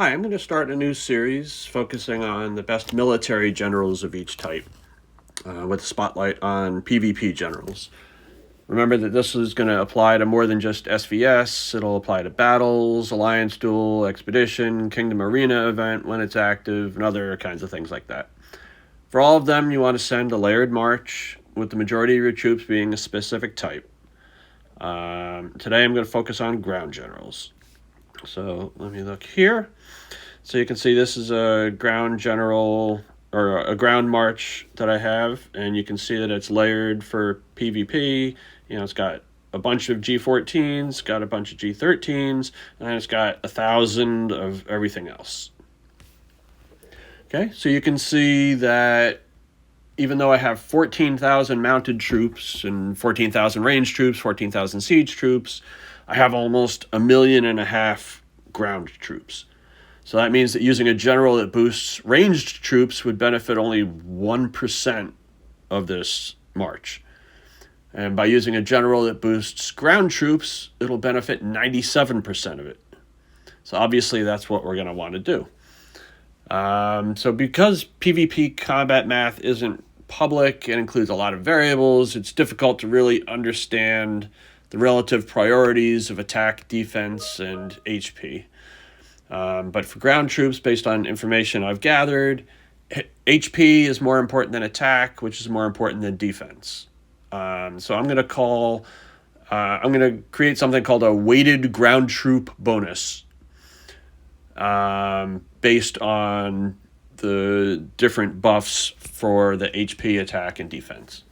Hi, I'm going to start a new series focusing on the best military generals of each type, with a spotlight on PvP generals. Remember that this is going to apply to more than just SVS. It'll apply to battles, alliance duel, expedition, kingdom arena event when it's active, and other kinds of things like that. For all of them, you want to send a layered march, with the majority of your troops being a specific type. Today I'm going to focus on ground generals. So let me look here. So you can see this is a ground general or a ground march that I have, and you can see that it's layered for PvP. It's got a bunch of G14s, got a bunch of G13s, and it's got 1,000 of everything else. Okay, so you can see that even though I have 14,000 mounted troops and 14,000 ranged troops, 14,000 siege troops, I have almost 1.5 million ground troops. So that means that using a general that boosts ranged troops would benefit only 1% of this march. And by using a general that boosts ground troops, it'll benefit 97% of it. So obviously that's what we're going to want to do. So because PvP combat math isn't public and includes a lot of variables, it's difficult to really understand the relative priorities of attack, defense, and HP. But for ground troops, based on information I've gathered, HP is more important than attack, which is more important than defense. So I'm going to create something called a weighted ground troop bonus, based on the different buffs for the HP, attack, and defense.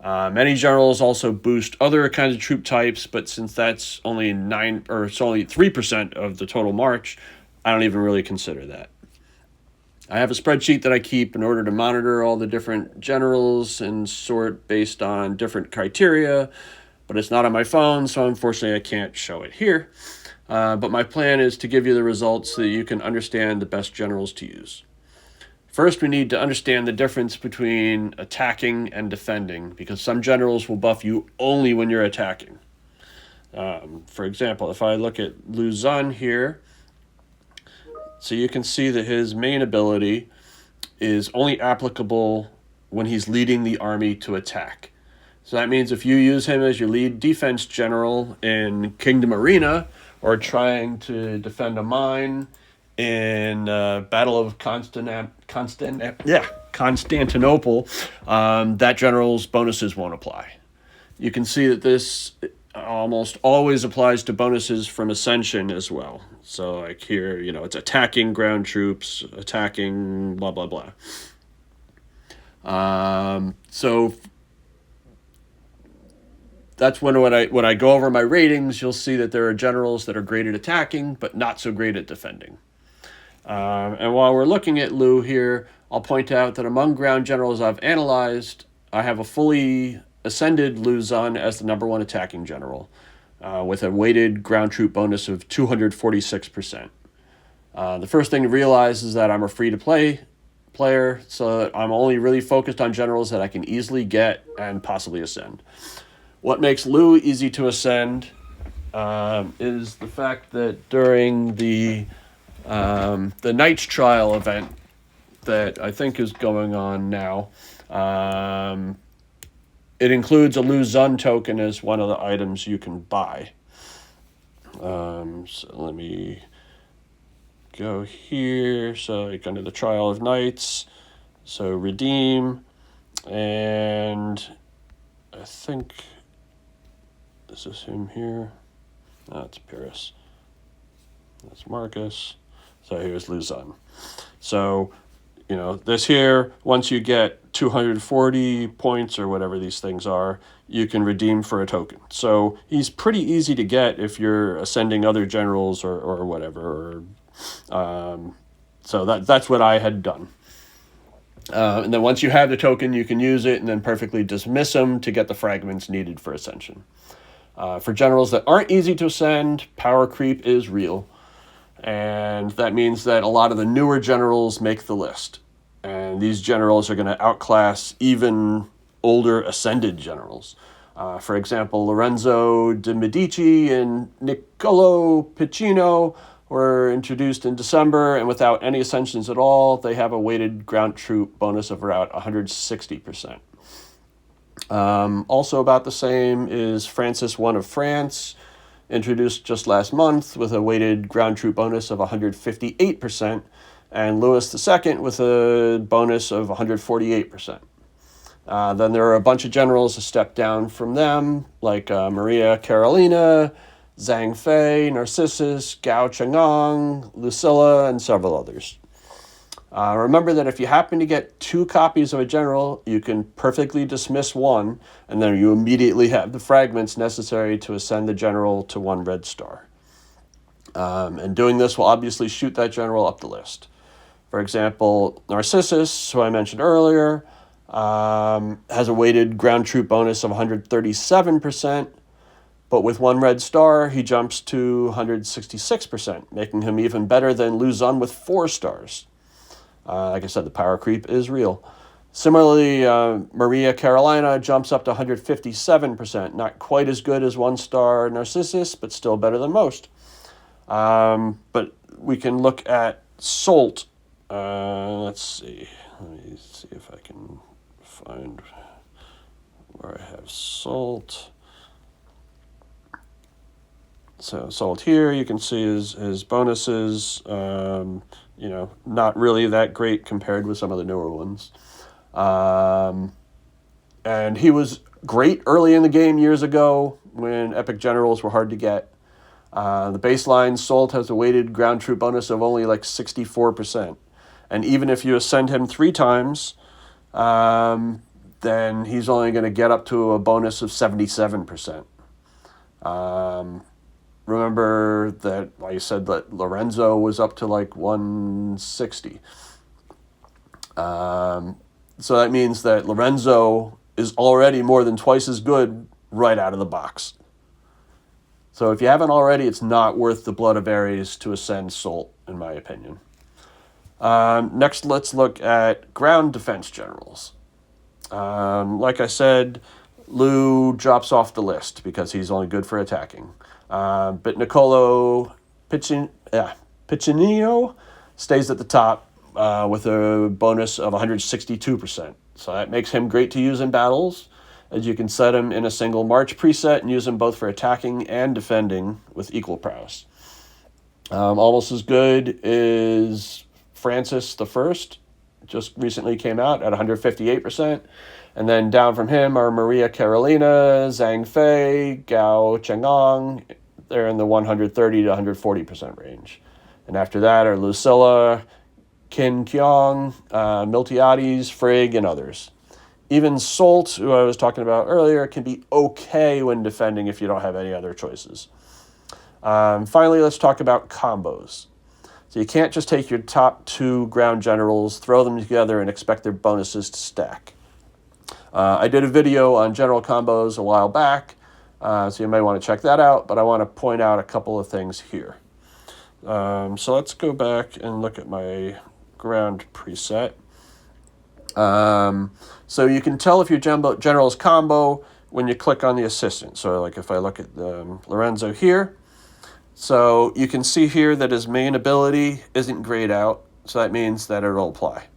Many generals also boost other kinds of troop types, but since that's only 3% of the total march, I don't even really consider that. I have a spreadsheet that I keep in order to monitor all the different generals and sort based on different criteria, but it's not on my phone, so unfortunately I can't show it here. But my plan is to give you the results so that you can understand the best generals to use. First, we need to understand the difference between attacking and defending, because some generals will buff you only when you're attacking. For example, if I look at Lu Xun here, so you can see that his main ability is only applicable when he's leading the army to attack. So that means if you use him as your lead defense general in Kingdom Arena, or trying to defend a mine in Battle of Constantinople, that general's bonuses won't apply. You can see that this almost always applies to bonuses from Ascension as well. So like here, it's attacking ground troops, attacking blah, blah, blah. So that's when I go over my ratings, you'll see that there are generals that are great at attacking, but not so great at defending. And while we're looking at Lu here, I'll point out that among ground generals I've analyzed, I have a fully ascended Lu Xun as the #1 attacking general, with a weighted ground troop bonus of 246%. The first thing to realize is that I'm a free-to-play player, so I'm only really focused on generals that I can easily get and possibly ascend. What makes Lu easy to ascend is the fact that during the Knight's Trial event that I think is going on now, it includes a Lu Xun token as one of the items you can buy. So let me go here. So I go to the Trial of Knights. So redeem, and I think this is him here. That's Pyrrhus. That's Marcus. So here's Lu Xun. So, this here, once you get 240 points or whatever these things are, you can redeem for a token. So he's pretty easy to get if you're ascending other generals or whatever. So that's what I had done. And then once you have the token, you can use it and then perfectly dismiss him to get the fragments needed for ascension. For generals that aren't easy to ascend, power creep is real. And that means that a lot of the newer generals make the list. And these generals are going to outclass even older ascended generals. For example, Lorenzo de Medici and Niccolo Piccinio were introduced in December, and without any ascensions at all, they have a weighted ground troop bonus of around 160%. Also about the same is Francis I of France, introduced just last month with a weighted ground troop bonus of 158%, and Louis II with a bonus of 148%. Then there are a bunch of generals a step down from them, like Maria Carolina, Zhang Fei, Narcissus, Gao Changgong, Lucilla, and several others. Remember that if you happen to get 2 copies of a general, you can perfectly dismiss one, and then you immediately have the fragments necessary to ascend the general to 1 red star. And doing this will obviously shoot that general up the list. For example, Narcissus, who I mentioned earlier, has a weighted ground troop bonus of 137%, but with 1 red star, he jumps to 166%, making him even better than Lu Xun with 4 stars. Like I said, the power creep is real. Similarly, Maria Carolina jumps up to 157%, not quite as good as 1-star Narcissus, but still better than most. But we can look at Soult. Let's see. Let me see if I can find where I have Soult. So Soult here, you can see his bonuses, not really that great compared with some of the newer ones. And he was great early in the game years ago when epic generals were hard to get. The baseline Soult has a weighted ground troop bonus of only like 64%. And even if you ascend him 3 times, then he's only going to get up to a bonus of 77%. Remember that I said that Lorenzo was up to like 160. So that means that Lorenzo is already more than twice as good right out of the box. So if you haven't already, it's not worth the blood of Ares to ascend Soult, in my opinion. Next, let's look at ground defense generals. Like I said, Lu drops off the list because he's only good for attacking. But Niccolo Piccinino stays at the top with a bonus of 162%. So that makes him great to use in battles, as you can set him in a single march preset and use him both for attacking and defending with equal prowess. Almost as good is Francis I, just recently came out at 158%. And then down from him are Maria Carolina, Zhang Fei, Gao Changgong. They're in the 130 to 140% range. And after that are Lucilla, Qin Qiong, Miltiades, Frigg, and others. Even Soult, who I was talking about earlier, can be okay when defending if you don't have any other choices. Finally, let's talk about combos. So you can't just take your top 2 ground generals, throw them together, and expect their bonuses to stack. I did a video on general combos a while back, so you may want to check that out, but I want to point out a couple of things here. So let's go back and look at my ground preset. So you can tell if your general's combo when you click on the assistant. So like if I look at Lorenzo here, so you can see here that his main ability isn't grayed out, so that means that it'll apply.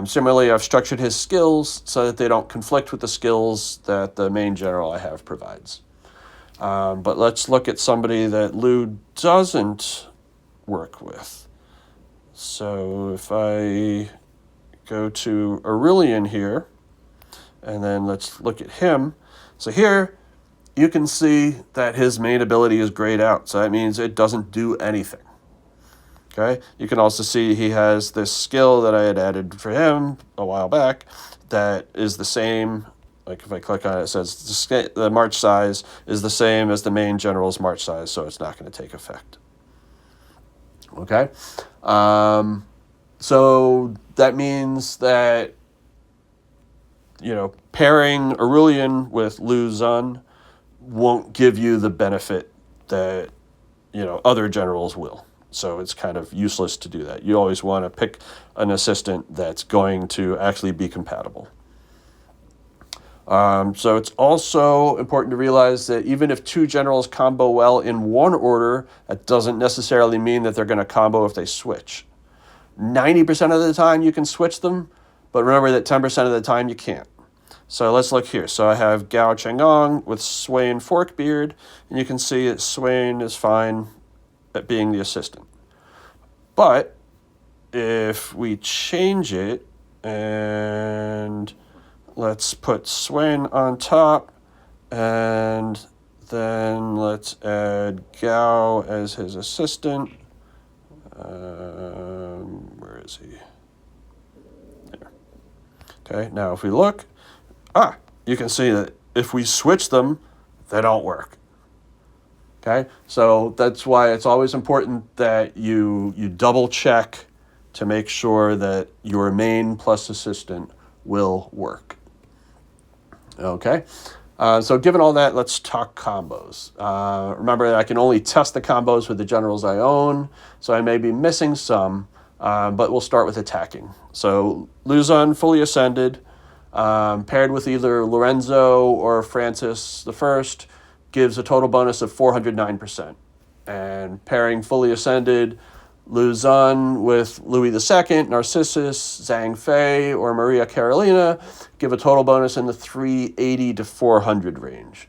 Similarly, I've structured his skills so that they don't conflict with the skills that the main general I have provides. But let's look at somebody that Lu doesn't work with. So if I go to Aurelian here, and then let's look at him. So here, you can see that his main ability is grayed out. So that means it doesn't do anything. Okay. You can also see he has this skill that I had added for him a while back that is the same. Like if I click on it, it says the march size is the same as the main general's march size, so it's not going to take effect. Okay. So that means that, pairing Aurelian with Lu Xun won't give you the benefit that, other generals will. So it's kind of useless to do that. You always want to pick an assistant that's going to actually be compatible. So it's also important to realize that even if two generals combo well in one order, that doesn't necessarily mean that they're going to combo if they switch. 90% of the time you can switch them, but remember that 10% of the time you can't. So let's look here. So I have Gao Changgong with Swain Forkbeard, and you can see that Swain is fine at being the assistant. But if we change it and let's put Swain on top, and then let's add Gao as his assistant. Where is he? There. Okay, now if we look, you can see that if we switch them, they don't work. Okay, so that's why it's always important that you double check to make sure that your main plus assistant will work. Okay, so given all that, let's talk combos. Remember that I can only test the combos with the generals I own, so I may be missing some, but we'll start with attacking. So Luzon fully ascended, paired with either Lorenzo or Francis I, gives a total bonus of 409%. And pairing fully ascended Luzon with Louis II, Narcissus, Zhang Fei, or Maria Carolina give a total bonus in the 380 to 400 range.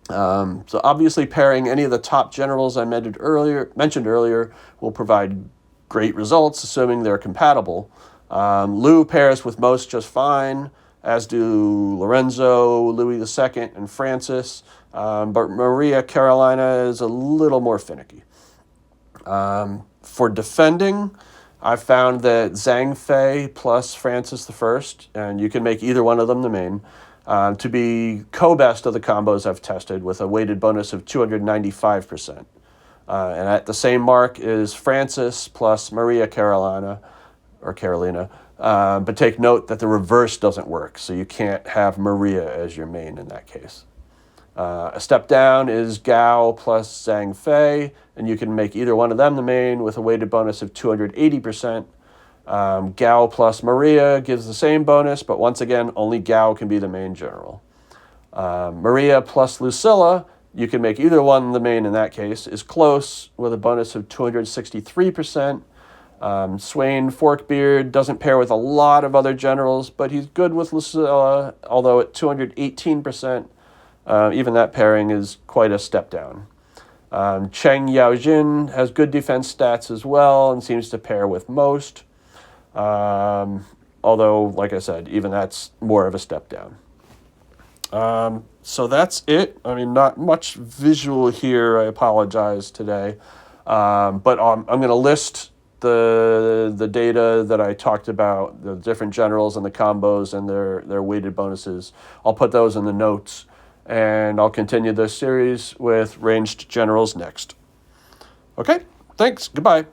So obviously pairing any of the top generals I mentioned earlier will provide great results, assuming they're compatible. Lou pairs with most just fine, as do Lorenzo, Louis II, and Francis, but Maria Carolina is a little more finicky. For defending, I found that Zhang Fei plus Francis I, and you can make either one of them the main, to be co-best of the combos I've tested with a weighted bonus of 295%. And at the same mark is Francis plus Maria Carolina, but take note that the reverse doesn't work, so you can't have Maria as your main in that case. A step down is Gao plus Zhang Fei, and you can make either one of them the main with a weighted bonus of 280%. Gao plus Maria gives the same bonus, but once again, only Gao can be the main general. Maria plus Lucilla, you can make either one the main in that case, is close with a bonus of 263%. Swain Forkbeard doesn't pair with a lot of other generals, but he's good with Lucilla, although at 218%, even that pairing is quite a step down. Cheng Yaojin has good defense stats as well and seems to pair with most, although, like I said, even that's more of a step down. So that's it. I mean, not much visual here, I apologize today, but I'm going to list the data that I talked about, the different generals and the combos and their weighted bonuses. I'll put those in the notes, and I'll continue this series with ranged generals next. Okay, thanks. Goodbye.